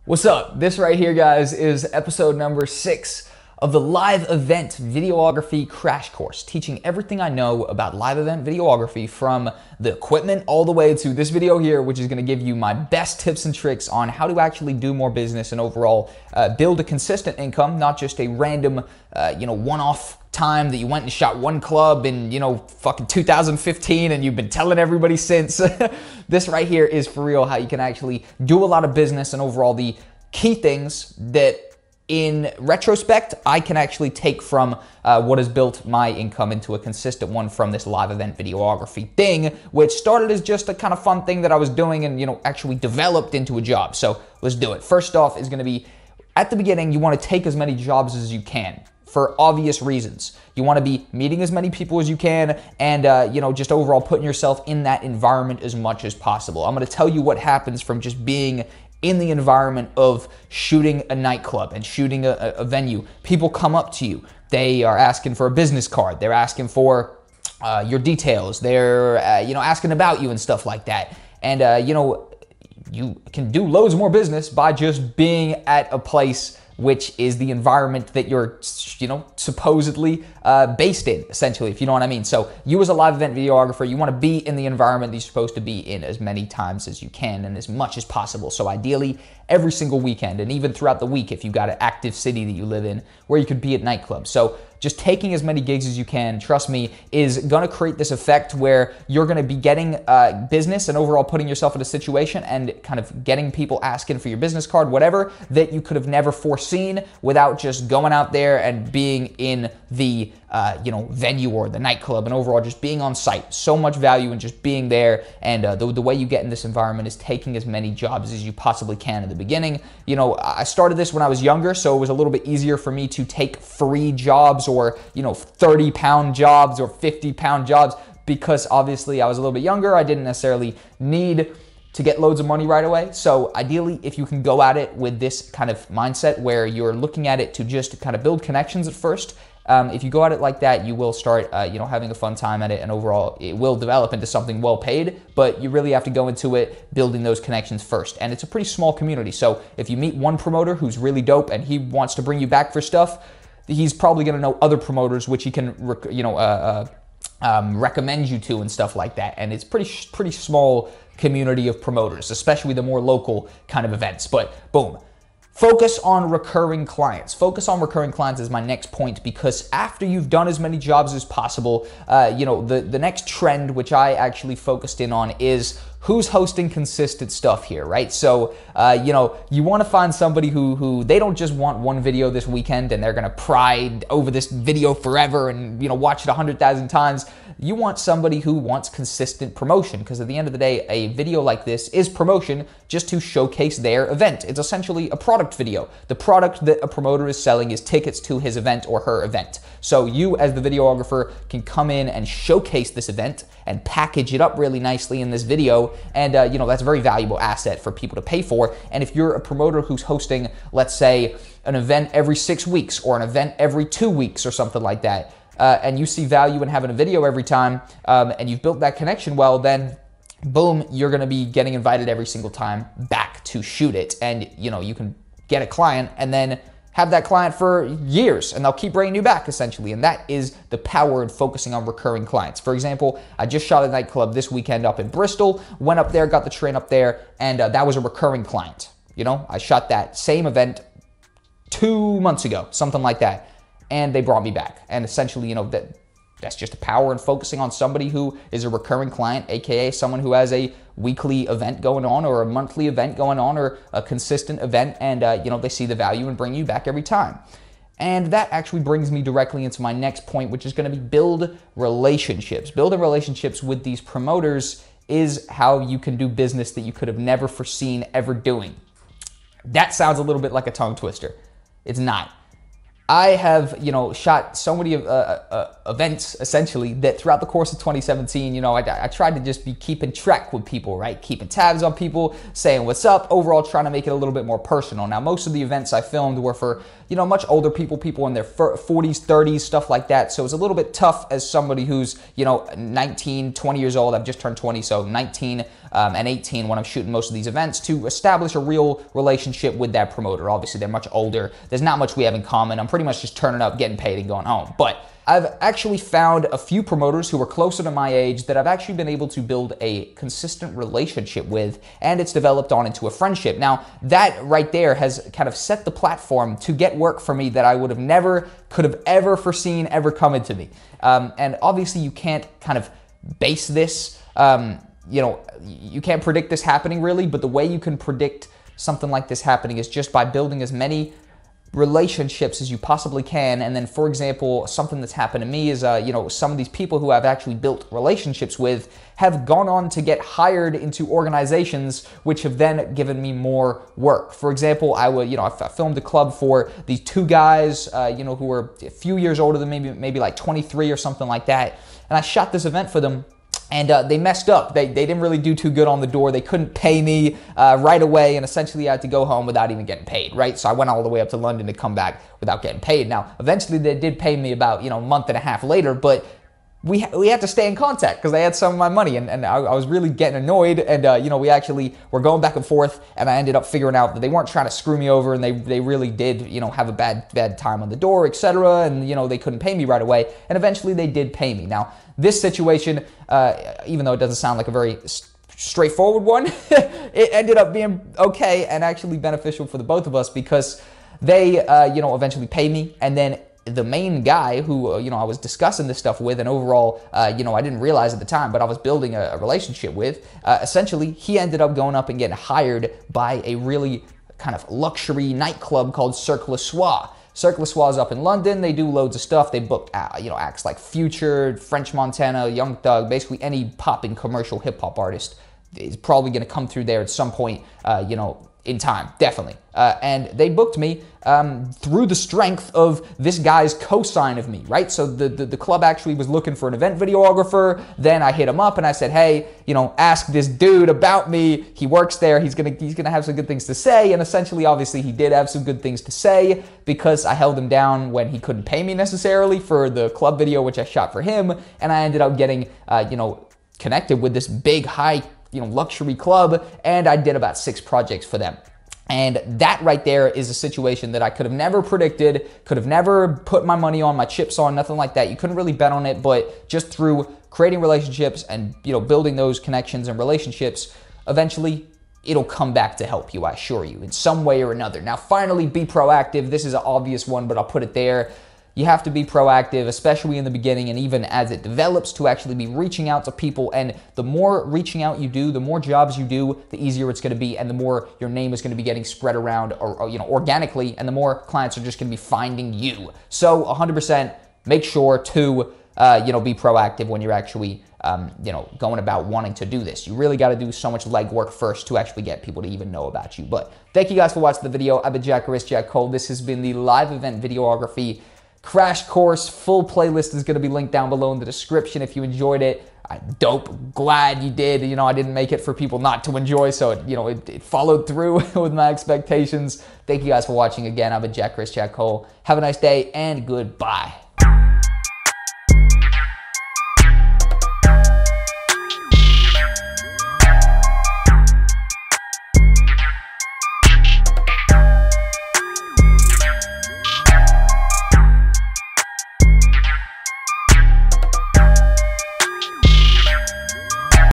What's up? This right here, guys, is episode number 6 of the live event videography crash course, teaching everything I know about live event videography, from the equipment all the way to this video here, which is going to give you my best tips and tricks on how to actually do more business and overall build a consistent income, not just a random, one-off time that you went and shot one club in, fucking 2015 and you've been telling everybody since. This right here is for real, how you can actually do a lot of business and overall the key things that in retrospect I can actually take from what has built my income into a consistent one from this live event videography thing, which started as just a kind of fun thing that I was doing and actually developed into a job. So let's do it. First off is going to be, at the beginning, you want to take as many jobs as you can, for obvious reasons. You want to be meeting as many people as you can and, just overall putting yourself in that environment as much as possible. I'm going to tell you what happens from just being in the environment of shooting a nightclub and shooting a venue. People come up to you. They are asking for a business card. They're asking for your details. They're, asking about you and stuff like that. And, you can do loads more business by just being at a place which is the environment that you're, supposedly based in, essentially, if you know what I mean. So you as a live event videographer, you want to be in the environment that you're supposed to be in as many times as you can and as much as possible. So ideally, every single weekend, and even throughout the week if you've got an active city that you live in where you could be at nightclubs. So just taking as many gigs as you can, trust me, is gonna create this effect where you're gonna be getting business and overall putting yourself in a situation and kind of getting people asking for your business card, whatever, that you could have never foreseen without just going out there and being in the venue or the nightclub and overall just being on site. So much value in just being there, and the way you get in this environment is taking as many jobs as you possibly can in the beginning. I started this when I was younger, so it was a little bit easier for me to take free jobs or 30-pound jobs or 50-pound jobs, because obviously I was a little bit younger. I didn't necessarily need to get loads of money right away. So ideally, if you can go at it with this kind of mindset where you're looking at it to just kind of build connections at first, if you go at it like that, you will start, having a fun time at it, and overall it will develop into something well paid, but you really have to go into it building those connections first. And it's a pretty small community. So if you meet one promoter who's really dope and he wants to bring you back for stuff, he's probably going to know other promoters which he can, recommend you to and stuff like that. And it's pretty small community of promoters, especially the more local kind of events. But boom. Focus on recurring clients. Focus on recurring clients is my next point, because after you've done as many jobs as possible, the next trend, which I actually focused in on, is who's hosting consistent stuff here, right? So, you want to find somebody who they don't just want one video this weekend and they're going to pride over this video forever and, watch it 100,000 times. You want somebody who wants consistent promotion, because at the end of the day, a video like this is promotion just to showcase their event. It's essentially a product video. The product that a promoter is selling is tickets to his event or her event. So you as the videographer can come in and showcase this event and package it up really nicely in this video. And, that's a very valuable asset for people to pay for. And if you're a promoter who's hosting, let's say, an event every 6 weeks or an event every 2 weeks or something like that, and you see value in having a video every time, and you've built that connection well, then boom, you're going to be getting invited every single time back to shoot it. And, you can get a client and then have that client for years and they'll keep bringing you back, essentially. And that is the power in focusing on recurring clients. For example, I just shot a nightclub this weekend up in Bristol, went up there, got the train up there, and that was a recurring client. I shot that same event 2 months ago, something like that, and they brought me back. And essentially, that's just the power in focusing on somebody who is a recurring client, aka someone who has a weekly event going on or a monthly event going on or a consistent event, and they see the value in bringing you back every time. And that actually brings me directly into my next point, which is going to be build relationships. Building relationships with these promoters is how you can do business that you could have never foreseen ever doing. That sounds a little bit like a tongue twister. It's not. I have, shot so many events essentially that throughout the course of 2017, I tried to just be keeping track with people, right? Keeping tabs on people, saying what's up, overall trying to make it a little bit more personal. Now, most of the events I filmed were for, much older people in their 40s, 30s, stuff like that. So it's a little bit tough as somebody who's, 19, 20 years old. I've just turned 20, so 19 and 18 when I'm shooting most of these events, to establish a real relationship with that promoter. Obviously, they're much older. There's not much we have in common. I'm pretty much just turning up, getting paid, and going home. But I've actually found a few promoters who are closer to my age that I've actually been able to build a consistent relationship with, and it's developed on into a friendship. Now, that right there has kind of set the platform to get work for me that I would have never, could have ever foreseen ever coming to me. And obviously, you can't kind of base this, you can't predict this happening really, but the way you can predict something like this happening is just by building as many relationships as you possibly can. And then, for example, something that's happened to me is, some of these people who I've actually built relationships with have gone on to get hired into organizations, which have then given me more work. For example, I filmed a club for these two guys, who were a few years older than maybe like 23 or something like that. And I shot this event for them. And they messed up. They didn't really do too good on the door. They couldn't pay me right away, and essentially I had to go home without even getting paid, right? So I went all the way up to London to come back without getting paid. Now, eventually they did pay me about, a month and a half later, but we had to stay in contact because they had some of my money, and I was really getting annoyed, and we actually were going back and forth, and I ended up figuring out that they weren't trying to screw me over, and they really did, have a bad time on the door, etc., and they couldn't pay me right away, and eventually they did pay me. Now, this situation, even though it doesn't sound like a very straightforward one, it ended up being okay and actually beneficial for the both of us, because they, eventually paid me, and then the main guy who, I was discussing this stuff with, and overall, I didn't realize at the time, but I was building a relationship with, essentially, he ended up going up and getting hired by a really kind of luxury nightclub called Cirque du Soir. Cirque du Soir is up in London. They do loads of stuff. They book, acts like Future, French Montana, Young Thug, basically any popping commercial hip-hop artist is probably going to come through there at some point, in time, definitely. And they booked me through the strength of this guy's co-sign of me, right? So the club actually was looking for an event videographer. Then I hit him up and I said, hey, ask this dude about me. He works there. He's gonna have some good things to say. And essentially, obviously, he did have some good things to say, because I held him down when he couldn't pay me necessarily for the club video, which I shot for him. And I ended up getting, connected with this big, high, luxury club, and I did about 6 projects for them. And that right there is a situation that I could have never predicted, could have never put my money on, my chips on, nothing like that. You couldn't really bet on it, but just through creating relationships and, building those connections and relationships, eventually it'll come back to help you, I assure you, in some way or another. Now, finally, be proactive. This is an obvious one, but I'll put it there. You have to be proactive, especially in the beginning and even as it develops, to actually be reaching out to people. And the more reaching out you do, the more jobs you do, the easier it's going to be, and the more your name is going to be getting spread around, or organically, and the more clients are just going to be finding you. So 100% make sure to be proactive when you're actually going about wanting to do this. You really got to do so much legwork first to actually get people to even know about you. But thank you guys for watching the video. I've been ItsJackCole. This has been the live event videography crash course. Full playlist is going to be linked down below in the description if you enjoyed it. Dope. Glad you did. I didn't make it for people not to enjoy, so it followed through with my expectations. Thank you guys for watching again. I've been ItsJackCole. Have a nice day and goodbye.